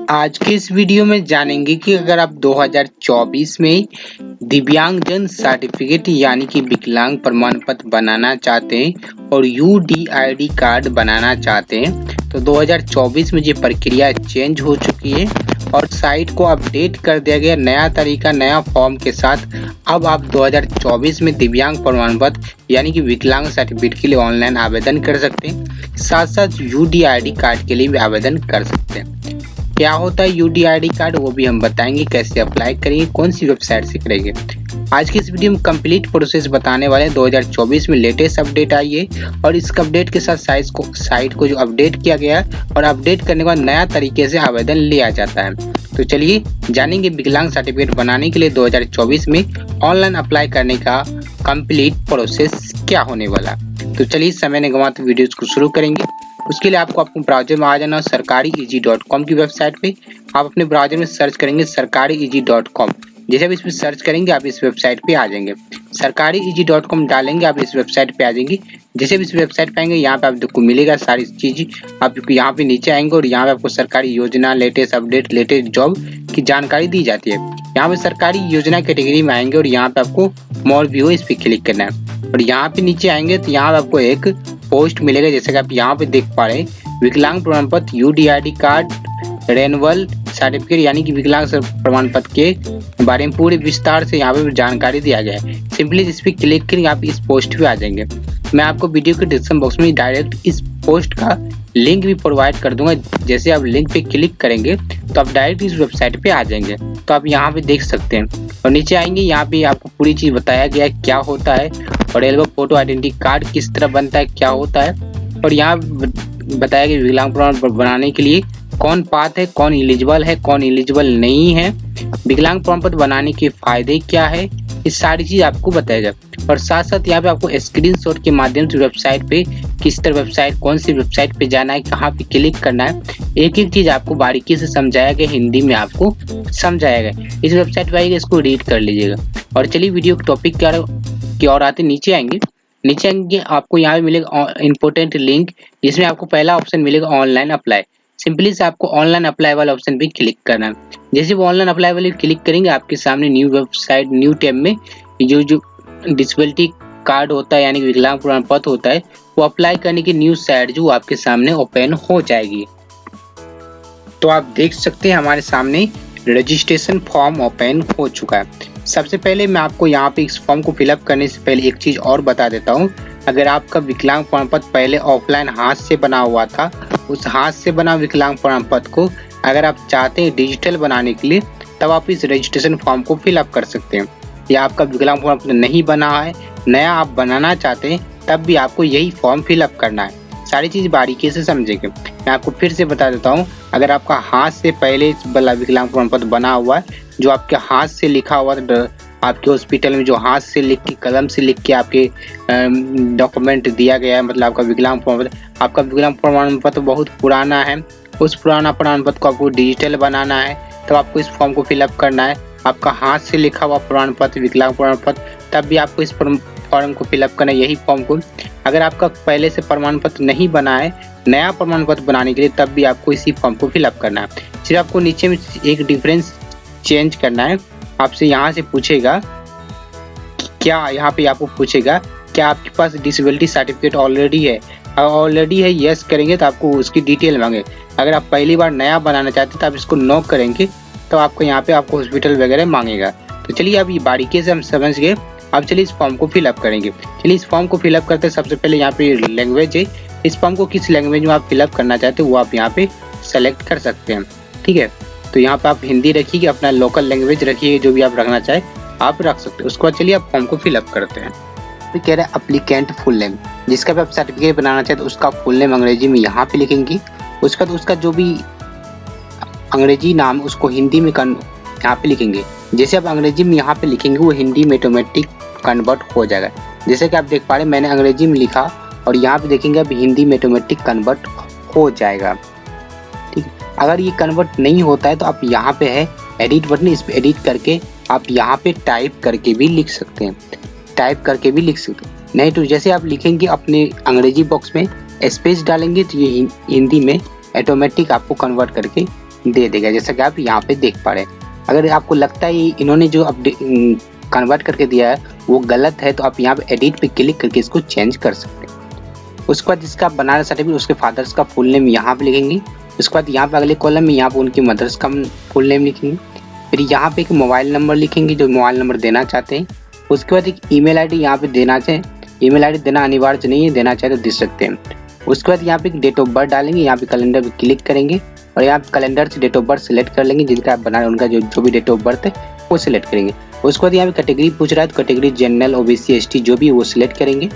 आज के इस वीडियो में जानेंगे कि अगर आप 2024 में दिव्यांगजन सर्टिफिकेट यानी कि विकलांग प्रमाण पत्र बनाना चाहते हैं और यूडीआईडी कार्ड बनाना चाहते हैं तो 2024 में ये प्रक्रिया चेंज हो चुकी है और साइट को अपडेट कर दिया गया नया तरीका नया फॉर्म के साथ। अब आप 2024 में दिव्यांग प्रमाण पत्र यानी कि विकलांग सर्टिफिकेट के लिए ऑनलाइन आवेदन कर सकते हैं, साथ साथ यूडीआईडी कार्ड के लिए भी आवेदन कर सकते हैं। क्या होता है यूडीआईडी कार्ड वो भी हम बताएंगे, कैसे अप्लाई करेंगे, कौन सी वेबसाइट से करेंगे। आज की इस वीडियो में कंप्लीट प्रोसेस बताने वाले हैं। 2024 में लेटेस्ट अपडेट आई है और इस अपडेट के साथ साइट को जो अपडेट किया गया है और अपडेट करने के बाद नया तरीके से आवेदन लिया जाता है। तो चलिए जानेंगे विकलांग सर्टिफिकेट बनाने के लिए 2024 में ऑनलाइन अप्लाई करने का कंप्लीट प्रोसेस क्या होने वाला। तो चलिए समय नहीं गंवाते वीडियो को शुरू करेंगे। उसके लिए आपको अपने ब्राउजर में आ जाना। sarkari.easy.com की वेबसाइट पे आप अपने ब्राउजर में सर्च करेंगे sarkari.easy.com। जैसे आप इसमें सर्च करेंगे आप इस वेबसाइट पे आ जाएंगे। sarkari.easy.com डालेंगे आप इस वेबसाइट पे आ जाएंगे। जैसे भी इस वेबसाइट पे आएंगे यहाँ पे आपको मिलेगा सारी चीज़। आप यहाँ पे नीचे आएंगे और यहाँ पे आपको सरकारी योजना, लेटेस्ट अपडेट, लेटेस्ट जॉब की जानकारी दी जाती है। यहाँ पे सरकारी योजना कैटेगरी में आएंगे और यहाँ पे आपको मोर व्यू इस पे क्लिक करना है और यहाँ पे नीचे आएंगे तो यहाँ पे आपको एक पोस्ट मिलेगा। जैसे कि आप यहाँ पे देख पा रहे हैं, विकलांग प्रमाण पत्र यूडीआईडी कार्ड रेनुअल सर्टिफिकेट यानी कि विकलांग प्रमाण पत्र के बारे में पूरे विस्तार से यहाँ पे जानकारी दिया गया है। सिंपली इस पर क्लिक करेंगे आप इस पोस्ट पे आ जाएंगे। मैं आपको वीडियो के डिस्क्रिप्शन बॉक्स में डायरेक्ट इस पोस्ट का लिंक भी प्रोवाइड कर दूंगा। जैसे आप लिंक पे क्लिक करेंगे तो आप डायरेक्ट इस वेबसाइट पे आ जाएंगे। तो आप यहाँ पे देख सकते हैं और नीचे आएंगे, यहाँ पे आपको पूरी चीज बताया गया है क्या होता है और एल्बम फोटो आइडेंटिटी कार्ड किस तरह बनता है, क्या होता है और यहाँ बताया गया विकलांग प्रमाण पत्र बनाने के लिए कौन पात्र है, कौन एलिजिबल है, कौन एलिजिबल नहीं है, विकलांग प्रमाण पत्र बनाने के फायदे क्या है, ये सारी चीज आपको बताएगा। और साथ साथ यहाँ पे आपको स्क्रीनशॉट के माध्यम से वेबसाइट पे किस तरह वेबसाइट, कौन सी वेबसाइट पे जाना है, कहाँ पे क्लिक करना है, एक एक चीज आपको बारीकी से समझाया गया, हिंदी में आपको समझाया गया। इस वेबसाइट पे आइएगा, इसको रीड कर लीजिएगा। और चलिए वीडियो के टॉपिक की ओर आते नीचे आएंगे आपको यहाँ पे मिलेगा इंपॉर्टेंट लिंक, जिसमें आपको पहला ऑप्शन मिलेगा ऑनलाइन अप्लाई। सिंपली से आपको ऑनलाइन अप्लाई वाला ऑप्शन पे क्लिक करना है। जैसे वो ऑनलाइन अप्लाई वाले क्लिक करेंगे आपके सामने न्यू वेबसाइट, न्यू टैब में जो डिसेबिलिटी कार्ड होता है यानी विकलांग प्रमाण पत्र होता है वो अप्लाई करने की न्यू साइट जो आपके सामने ओपन हो जाएगी। तो आप देख सकते हैं हमारे सामने रजिस्ट्रेशन फॉर्म ओपन हो चुका है। सबसे पहले मैं आपको यहाँ पे इस फॉर्म को फिलअप करने से पहले एक चीज और बता देता हूँ। अगर आपका विकलांग प्रमाण पत्र पहले ऑफलाइन हाथ से बना हुआ था, उस हाथ से बना विकलांग प्रमाण पत्र को अगर आप चाहते हैं डिजिटल बनाने के लिए तब आप इस रजिस्ट्रेशन फॉर्म को फिलअप कर सकते हैं। या आपका विकलांग प्रमाण पत्र नहीं बना है, नया आप बनाना चाहते हैं, तब भी आपको यही फॉर्म फिलअप करना है। सारी चीज बारीकी से समझेंगे। मैं आपको फिर से बता देता हूँ, अगर आपका हाथ से पहले वाला विकलांग प्रमाण पत्र बना हुआ है, जो आपके हाथ से लिखा हुआ आपके हॉस्पिटल में जो हाथ से लिख के कलम से लिख के आपके डॉक्यूमेंट दिया गया है, मतलब आपका विकलांग प्रमाण पत्र, आपका विकलांग प्रमाण पत्र बहुत पुराना है, उस पुराना प्रमाण पत्र को आपको डिजिटल बनाना है, तब आपको इस फॉर्म को फिलअप करना है। आपका हाथ से लिखा हुआ प्रमाण पत्र विकलांग प्रमाण पत्र, तब भी आपको इस फॉर्म को फिलअप करना है, यही फॉर्म को। अगर आपका पहले से प्रमाण पत्र नहीं बना है, नया प्रमाण पत्र बनाने के लिए, तब भी आपको इसी फॉर्म को फिलअप करना है। सिर्फ आपको नीचे में एक डिफरेंस चेंज करना है। आपसे यहाँ से पूछेगा क्या, यहाँ पे आपको पूछेगा क्या आपके पास डिसेबिलिटी सर्टिफिकेट ऑलरेडी है। अगर ऑलरेडी है यस करेंगे तो आपको उसकी डिटेल मांगे। अगर आप पहली बार नया बनाना चाहते हैं तो आप इसको नो करेंगे तो आपको यहाँ पे आपको हॉस्पिटल वगैरह मांगेगा। तो चलिए अब ये बारीकी से हम समझ गए। अब चलिए इस फॉर्म को फिलअप करेंगे। चलिए इस फॉर्म को फिलअप करते हैं। सबसे पहले यहाँ पे लैंग्वेज है, इस फॉर्म को किस लैंग्वेज में आप फिलअप करना चाहते हैं वो आप यहाँ पे सेलेक्ट कर सकते हैं। ठीक है, तो यहाँ पे आप हिंदी रखिए, अपना लोकल लैंग्वेज रखिए, जो भी आप रखना चाहे आप रख सकते हैं। उसके बाद चलिए आप फॉर्म को फिलअप करते हैं। तो कह रहा है अप्लीकेंट फुल नेम, जिसका भी आप सर्टिफिकेट बनाना चाहते हैं उसका फुल नेम अंग्रेजी में यहाँ पे लिखेंगे। उसके बाद उसका जो भी अंग्रेजी नाम उसको हिंदी में यहाँ पे लिखेंगे। जैसे आप अंग्रेजी में यहाँ पे लिखेंगे वो हिंदी में ऑटोमेटिक कन्वर्ट हो जाएगा। जैसे कि आप देख पा रहे हैं मैंने अंग्रेजी में लिखा और यहाँ पे देखेंगे अब हिंदी में ऑटोमेटिक कन्वर्ट हो जाएगा। ठीक है, अगर ये कन्वर्ट नहीं होता है तो आप यहाँ पे है एडिट बटन, इस पे एडिट करके आप यहाँ पे टाइप करके भी लिख सकते हैं, नहीं तो जैसे आप लिखेंगे अपने अंग्रेजी बॉक्स में स्पेस डालेंगे तो ये हिंदी में ऑटोमेटिक आपको कन्वर्ट करके दे देगा, जैसा कि आप यहाँ पे देख पा रहे हैं। अगर आपको लगता है इन्होंने जो कन्वर्ट करके दिया है वो गलत है, तो आप यहाँ पे एडिट पे क्लिक करके इसको चेंज कर सकते हैं। उसके बाद जिसका आप बना रहे सर्टिफिकेट उसके फादर्स का फुल नेम यहाँ पे लिखेंगे। उसके बाद यहाँ पे अगले कॉलम में यहाँ पे उनकी मदर्स का फुल नेम लिखेंगे। फिर यहाँ पे एक मोबाइल नंबर लिखेंगे जो मोबाइल नंबर देना चाहते हैं। उसके बाद एक ईमेल आईडी यहाँ पे देना चाहें, ईमेल आईडी देना अनिवार्य नहीं है, देना चाहे तो दे सकते हैं। उसके बाद यहाँ पे एक डेट ऑफ बर्थ डालेंगे, यहाँ पे कैलेंडर पे क्लिक करेंगे और यहाँ पे कैलेंडर से डेट ऑफ बर्थ सेलेक्ट कर लेंगे, जिनका आप बना रहे हैं उनका जो भी डेट ऑफ बर्थ है वो सिलेक्ट करेंगे। उसके बाद यहाँ पे कैटेगरी पूछ रहा है तो कैटेगरी जनरल, ओबीसी, एसटी जो भी वो सिलेक्ट करेंगे।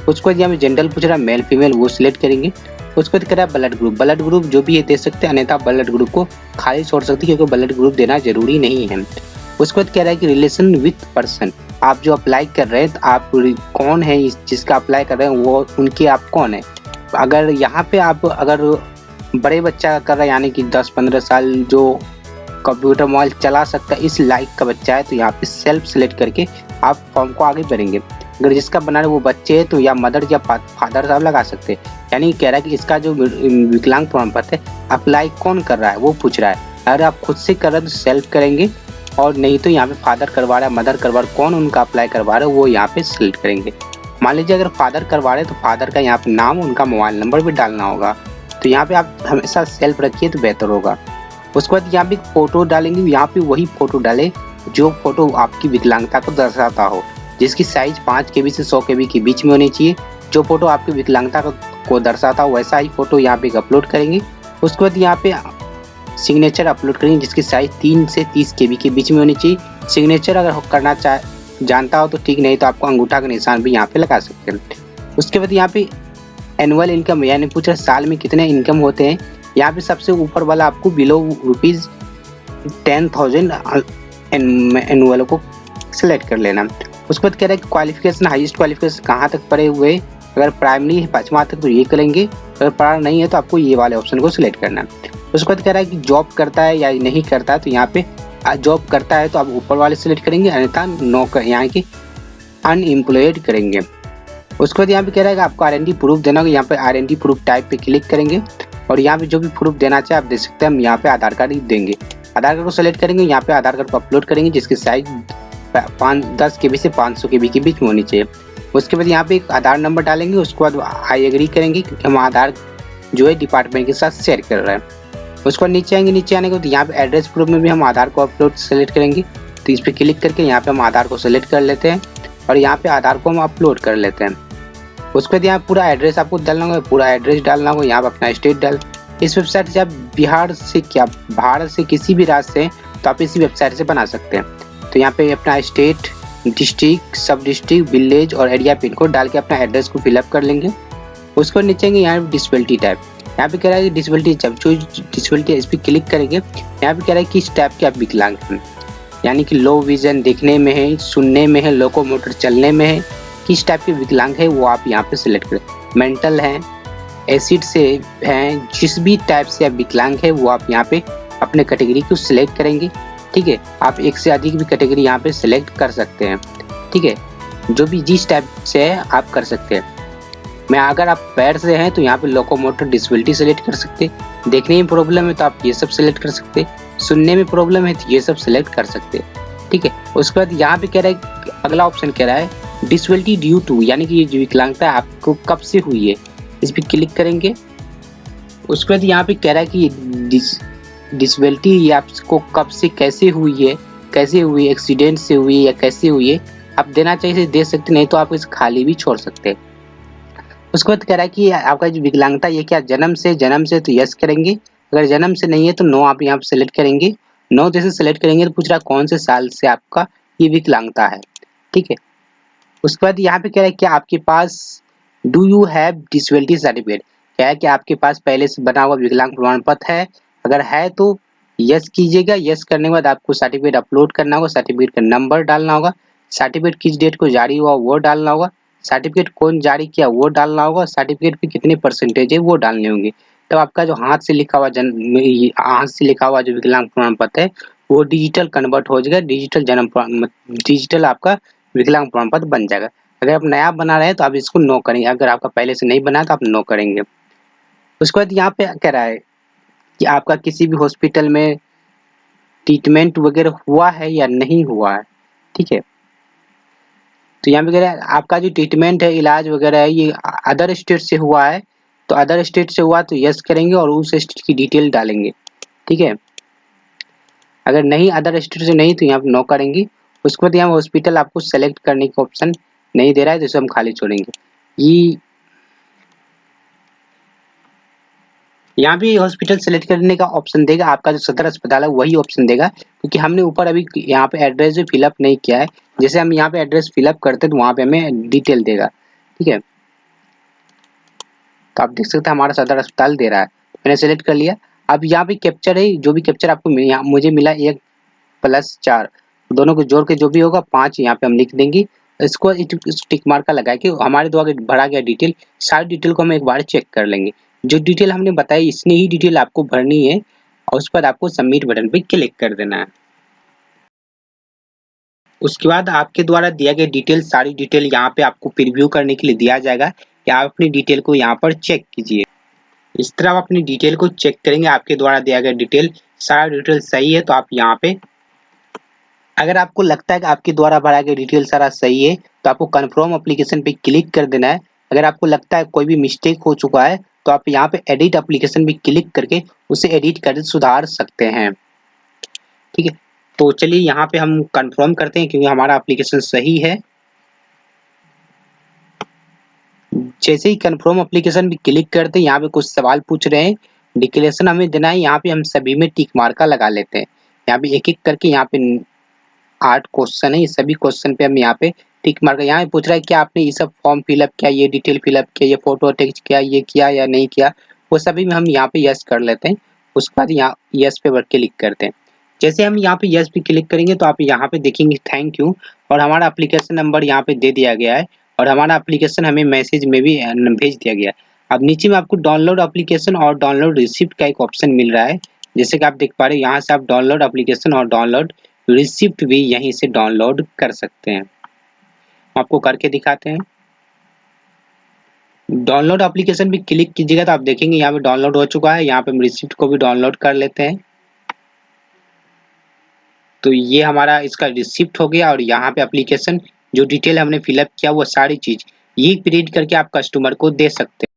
उसके बाद यहाँ पे जनरल पूछ रहा है मेल फीमेल वो सिलेक्ट करेंगे। उसके बाद कह रहा है ब्लड ग्रुप जो भी ये दे सकते हैं, अन्यथा ब्लड ग्रुप को खाली छोड़ सकते हैं क्योंकि ब्लड ग्रुप देना जरूरी नहीं है। उसके बाद कह रहा है कि रिलेशन विथ पर्सन, आप जो अप्लाई कर रहे हैं तो आप कौन है, जिसका अप्लाई कर रहे हैं वो उनके आप कौन है। अगर यहाँ पे आप अगर बड़े बच्चा कर रहा है यानी कि 10-15 साल जो कंप्यूटर मोबाइल चला सकता है इस लाइक का बच्चा है, तो यहाँ पे सेल्फ सेलेक्ट करके आप फॉर्म को आगे बढ़ेंगे। अगर जिसका बना रहे वो बच्चे है तो या मदर या फादर आप लगा सकते हैं। यानी कह रहा है कि इसका जो विकलांग प्रमाण पत्र है अप्लाई कौन कर रहा है वो पूछ रहा है। अगर आप खुद से कर रहे हैं तो सेल्फ करेंगे, और नहीं तो यहाँ पे फादर करवा रहा है मदर करवा रहा है, कौन उनका अप्लाई करवा रहा है वो यहाँ पे सिलेक्ट करेंगे। मान लीजिए अगर फादर करवा रहे हैं तो फादर का यहाँ पे नाम, उनका मोबाइल नंबर भी डालना होगा, तो यहाँ पे आप हमेशा सेल्फ रखिए तो बेहतर होगा। उसके बाद यहाँ पे फोटो डालेंगे, यहाँ पे वही फोटो डाले जो फोटो आपकी विकलांगता को दर्शाता हो, जिसकी साइज 5 KB से 100 KB के बीच में होनी चाहिए। जो फोटो आपकी विकलांगता को दर्शाता हो वैसा ही फोटो यहाँ पे अपलोड करेंगे। उसके बाद यहाँ पे सिग्नेचर अपलोड करेंगे जिसकी साइज 3 से 30 KB के बीच में होनी चाहिए। सिग्नेचर अगर करना जानता हो तो ठीक, नहीं तो आपको अंगूठा का निशान भी यहाँ पे लगा सकते हैं। उसके बाद यहाँ पे एनुअल इनकम यानी पूछ रहे साल में कितने इनकम होते हैं। यहाँ पे सबसे ऊपर वाला आपको बिलो ₹10,000 एनुअल को सिलेक्ट कर लेना। उसके बाद कह रहा है कि क्वालिफिकेशन, हाईएस्ट क्वालिफिकेशन कहाँ तक पढ़े हुए, अगर प्राइमरी है 5वां तक तो ये करेंगे, अगर पढ़ा नहीं है तो आपको ये वाले ऑप्शन को सिलेक्ट करना है। उसके बाद कह रहा है कि जॉब करता है या नहीं करता है, तो यहाँ पे जॉब करता है तो आप ऊपर वाले सिलेक्ट करेंगे, अन्यथा नौकर यहाँ की अनएम्प्लॉयड करेंगे। उसके बाद यहाँ पे कह रहा है कि आपको R&D प्रूफ देना होगा, यहाँ पे R&D प्रूफ टाइप पे क्लिक करेंगे और यहाँ पे जो भी प्रूफ देना चाहे आप दे सकते हैं। हम यहाँ पे आधार कार्ड ही देंगे, आधार कार्ड को सेलेक्ट करेंगे, यहाँ पे आधार कार्ड को अपलोड करेंगे जिसकी साइज 10 KB से 500 KB के बीच में होनी चाहिए। उसके बाद यहाँ पे एक आधार नंबर डालेंगे, उसके बाद आई एग्री करेंगे क्योंकि हम आधार जो है डिपार्टमेंट के साथ शेयर कर रहे हैं। उसके बाद नीचे आएंगे, नीचे आने के बाद यहाँ पे एड्रेस प्रूफ में भी हम आधार को अपलोड सेलेक्ट करेंगे, तो इस पर क्लिक करके यहाँ पे हम आधार को सेलेक्ट कर लेते हैं और यहाँ पे आधार को हम अपलोड कर लेते हैं। उसके बाद यहाँ पूरा एड्रेस आपको डालना होगा, पूरा एड्रेस डालना होगा, यहाँ पे अपना स्टेट डाल। इस वेबसाइट से आप बिहार से क्या भारत से किसी भी राज्य से तो आप इसी वेबसाइट से बना सकते हैं। तो यहाँ पे अपना स्टेट, डिस्ट्रिक्ट, सब डिस्ट्रिक्ट, विलेज और एरिया पिन कोड डाल के अपना एड्रेस को फिलअप कर लेंगे। उसको नीचे आएंगे, यहाँ डिसेबिलिटी टाइप, यहाँ पे कह रहा है कि डिसेबिलिटी जब जो डिसेबिलिटी इस पर क्लिक करेंगे, यहाँ पे कह रहा है किस टाइप के आप विकलांग हैं, यानी कि लो विजन देखने में है, सुनने में है, लोकोमोटर चलने में है, किस टाइप के विकलांग है वो आप यहाँ पे सिलेक्ट करें। मेंटल हैं, एसिड से हैं, जिस भी टाइप से आप विकलांग है वो आप यहाँ पे अपने कैटेगरी को सिलेक्ट करेंगे। ठीक है, आप एक से अधिक भी कैटेगरी यहाँ पे सिलेक्ट कर सकते हैं। ठीक है, जो भी जिस टाइप से है आप कर सकते हैं। मैं अगर आप पैर से हैं तो यहाँ पे लोकोमोटर डिसेबिलिटी सेलेक्ट कर सकते हैं, देखने में प्रॉब्लम है तो आप ये सब सिलेक्ट कर सकते हैं, सुनने में प्रॉब्लम है तो ये सब सिलेक्ट कर सकते हैं। ठीक है, उसके बाद यहाँ पे कह रहा है अगला ऑप्शन कह रहा है डिसेबिलिटी ड्यू टू, यानी कि ये जो विकलांगता आपको कब से हुई है, इस पर क्लिक करेंगे। उसके बाद यहाँ पे कह रहा है कि डिसेबिलिटी ये आपको कब से कैसे हुई है, कैसे हुई, एक्सीडेंट से हुई है या कैसे हुई है, आप देना चाहिए दे सकते, नहीं तो आप इसे खाली भी छोड़ सकते हैं। उसके बाद कह रहा है कि आपका जो विकलांगता ये क्या जन्म से तो यस करेंगे, अगर जन्म से नहीं है तो नो आप यहाँ पे सेलेक्ट करेंगे। नो जैसे सेलेक्ट करेंगे तो पूछ रहा है कौन से साल से आपका ये विकलांगता है। ठीक है, उसके बाद यहाँ पे कह रहा है कि आपके पास do you have disability certificate, क्या है कि आपके पास पहले से बना हुआ विकलांग प्रमाण पत्र है, अगर है तो यस कीजिएगा। यस करने के बाद आपको सर्टिफिकेट अपलोड करना होगा, सर्टिफिकेट का नंबर डालना होगा, सर्टिफिकेट किस डेट को जारी हुआ वो डालना होगा, सर्टिफिकेट कौन जारी किया वो डालना होगा, सर्टिफिकेट पे कितने परसेंटेज है वो डालने होंगे। तब आपका जो हाथ से लिखा हुआ जो विकलांग प्रमाण पत्र है वो डिजिटल कन्वर्ट हो जाएगा, डिजिटल आपका विकलांग प्रमाण पत्र बन जाएगा। अगर आप नया बना रहे हैं तो आप इसको नो करेंगे, अगर आपका पहले से नहीं बना तो आप नो करेंगे। उसके बाद यहाँ पे कह रहा है कि आपका किसी भी हॉस्पिटल में ट्रीटमेंट वगैरह हुआ है या नहीं हुआ है, ठीक है। तो यहाँ पे कह रहा है आपका जो ट्रीटमेंट है, इलाज वगैरह है, ये अदर स्टेट से हुआ है, तो अदर स्टेट से हुआ तो यस करेंगे और उस स्टेट की डिटेल डालेंगे, ठीक है। अगर नहीं, अदर स्टेट से नहीं, तो यहाँ पे नो करेंगे। उसके बाद यहाँ हॉस्पिटल आपको सेलेक्ट करने का ऑप्शन नहीं दे रहा है, तो इसे हम खाली छोड़ेंगे। ये यहाँ भी हॉस्पिटल सेलेक्ट करने का ऑप्शन देगा, आपका जो सदर अस्पताल है वही ऑप्शन देगा, क्योंकि हमने ऊपर अभी यहाँ पे एड्रेस भी फिलअप नहीं किया है। जैसे हम यहाँ पे एड्रेस फिलअप करते हैं तो वहाँ पे हमें डिटेल देगा, ठीक है। तो आप देख सकते हैं हमारा सदर अस्पताल दे रहा है, मैंने सेलेक्ट कर लिया। अब यहाँ पे कैप्चर है, जो भी कैप्चर आपको मुझे मिला 1+4, दोनों को जोड़ के जो भी होगा 5 यहाँ पे हम लिख देंगे। इसको टिक मार्क का लगा के हमारे द्वारा भरा गया डिटेल, सारी डिटेल को हम एक बार चेक कर लेंगे। जो डिटेल हमने बताई इतनी ही डिटेल आपको भरनी है और उस पर आपको सबमिट बटन पे क्लिक कर देना है। उसके बाद आपके द्वारा दिया गया डिटेल, सारी डिटेल यहाँ पे आपको प्रीव्यू करने के लिए दिया जाएगा कि आप अपनी डिटेल को यहाँ पर चेक कीजिए। इस तरह आप अपनी डिटेल को चेक करेंगे, आपके द्वारा दिया गया डिटेल, सारा डिटेल सही है तो आप यहाँ पे, अगर आपको लगता है कि आपके द्वारा भरा गया डिटेल सारा सही है तो आपको कन्फर्म एप्लीकेशन पे क्लिक कर देना है। अगर आपको लगता है कोई भी मिस्टेक हो चुका है तो आप यहाँ पे एडिट एप्लीकेशन पे क्लिक करके उसे एडिट कर सुधार सकते हैं, ठीक है। तो चलिए यहाँ पे हम कन्फर्म करते हैं क्योंकि हमारा एप्लीकेशन सही है। जैसे ही कन्फर्म एप्लीकेशन पे क्लिक करते हैं, यहाँ पे कुछ सवाल पूछ रहे हैं, डिक्लेरेशन हमें देना है, यहाँ पे हम सभी में टिक मार्का लगा लेते हैं। यहाँ पे एक एक करके यहाँ पे 8 क्वेश्चन है, ये सभी क्वेश्चन पे हम यहाँ पे टिक मार्क, यहाँ पे पूछ रहा है कि आपने ये सब फॉर्म फिलअप किया, ये डिटेल फिलअप किया, ये फोटो अटैच किया, ये किया या नहीं किया, वो सभी में हम यहाँ पे यस कर लेते हैं। उसके बाद यहाँ यस पे क्लिक करते हैं। जैसे हम यहाँ पे यस पे क्लिक करेंगे तो आप यहाँ पे देखेंगे थैंक यू, और हमारा एप्लीकेशन नंबर यहाँ पे दे दिया गया है और हमारा एप्लीकेशन हमें मैसेज में भी भेज दिया गया है। अब नीचे में आपको डाउनलोड एप्लीकेशन और डाउनलोड रिसिप्ट का एक ऑप्शन मिल रहा है, जैसे कि आप देख पा रहे हैं, यहाँ से आप डाउनलोड एप्लीकेशन और डाउनलोड रिसिप्ट भी यहीं से डाउनलोड कर सकते हैं। आपको करके दिखाते हैं। डाउनलोड एप्लीकेशन भी क्लिक कीजिएगा तो आप देखेंगे यहाँ पे डाउनलोड हो चुका है। यहाँ पे हम रिसिप्ट को भी डाउनलोड कर लेते हैं। तो ये हमारा इसका रिसिप्ट हो गया और यहाँ पे एप्लीकेशन जो डिटेल हमने फिलअप किया वो सारी चीज ये प्रिंट करके आप कस्टमर को दे सकते हैं।